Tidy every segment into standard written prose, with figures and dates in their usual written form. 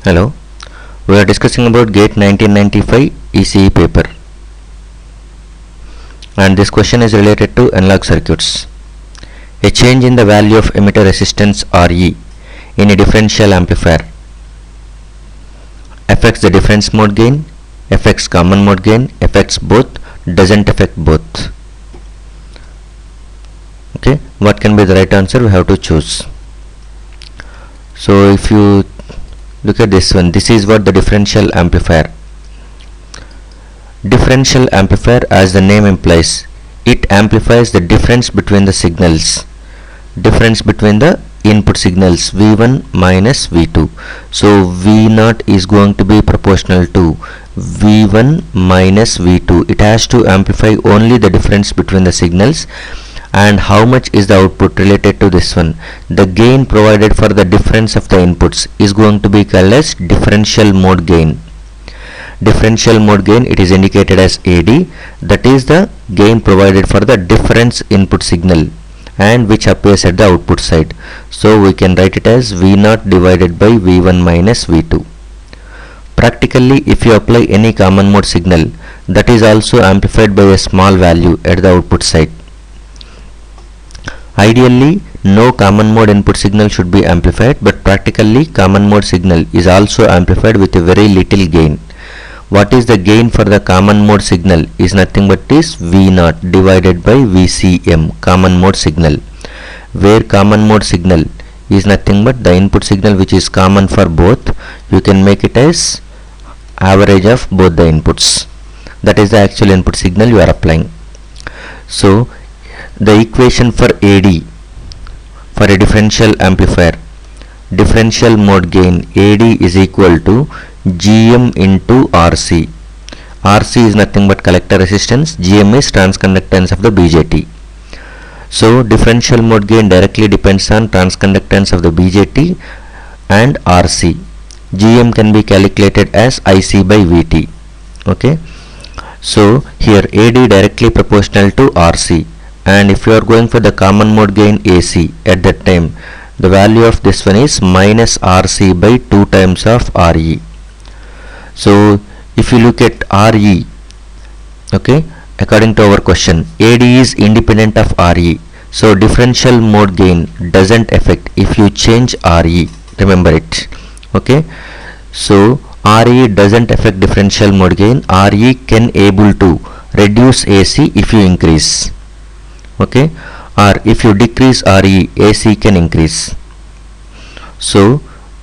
Hello, we are discussing about GATE 1995 ECE paper, and this question is related to analog circuits. A change in the value of emitter resistance Re in a differential amplifier affects the difference mode gain, affects common mode gain, affects both, doesn't affect both. Okay, what can be the right answer? We have to choose. So if you look at this one, this is what the differential amplifier. Differential amplifier, as the name implies, it amplifies the difference between the signals, difference between the input signals V1 minus V2. So V0 is going to be proportional to V1 minus V2. It has to amplify only the difference between the signals. And how much is the output related to this one? The gain provided for the difference of the inputs is going to be called as differential mode gain. Differential mode gain, it is indicated as AD, that is the gain provided for the difference input signal and which appears at the output side. So we can write it as V0 divided by V1 minus V2. Practically, if you apply any common mode signal, that is also amplified by a small value at the output side. Ideally, no common mode input signal should be amplified, but practically common mode signal is also amplified with a very little gain. What is the gain for the common mode signal is nothing but is V0 divided by VCM, common mode signal, where common mode signal is nothing but the input signal which is common for both. You can make it as average of both the inputs. That is the actual input signal you are applying. So the equation for AD for a differential amplifier, differential mode gain AD is equal to GM into RC. RC is nothing but collector resistance, GM is transconductance of the BJT. So differential mode gain directly depends on transconductance of the BJT and RC. GM can be calculated as IC by VT. Okay, so here AD directly proportional to RC. And if you are going for the common mode gain AC, at that time the value of this one is minus RC by 2 times of RE. So if you look at RE, okay, according to our question, AD is independent of RE. So differential mode gain doesn't affect if you change RE, remember it. Okay, so RE doesn't affect differential mode gain. RE can able to reduce AC if you increase. Okay, or if you decrease RE, AC can increase. So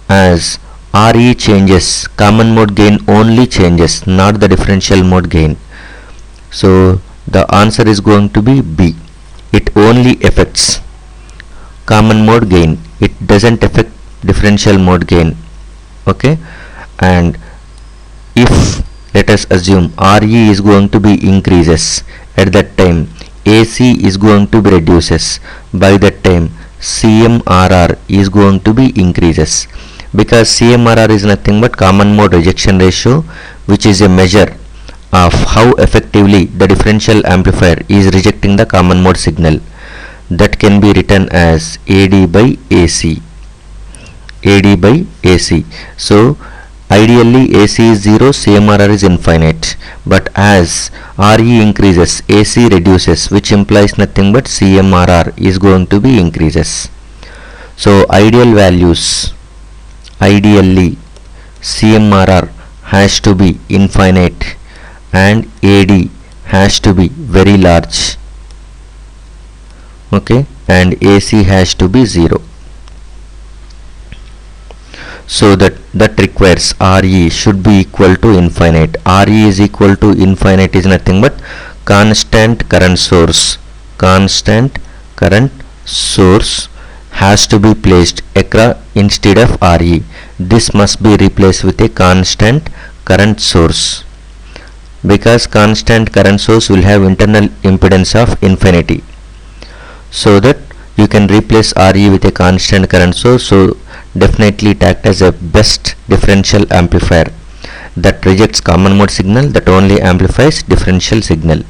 as RE changes, common mode gain only changes, not the differential mode gain. So the answer is going to be B. It only affects common mode gain, it doesn't affect differential mode gain. Okay, and if let us assume RE is going to be increases, at that time AC is going to be reduces. By that time CMRR is going to be increases, because CMRR is nothing but common mode rejection ratio, which is a measure of how effectively the differential amplifier is rejecting the common mode signal. That can be written as AD by AC. AD by AC. So ideally AC is 0, CMRR is infinite, but as RE increases, AC reduces, which implies nothing but CMRR is going to be increases. So ideal values, ideally CMRR has to be infinite and AD has to be very large. Okay, and AC has to be 0. So that requires RE should be equal to infinite. RE is equal to infinite is nothing but constant current source. Constant current source has to be placed across instead of RE. This must be replaced with a constant current source, because constant current source will have internal impedance of infinity. So that you can replace RE with a constant current source. So definitely it acts as a best differential amplifier that rejects common mode signal, that only amplifies differential signal.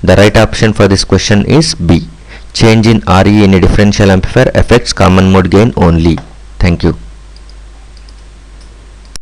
The right option for this question is B. Change in RE in a differential amplifier affects common mode gain only. Thank you.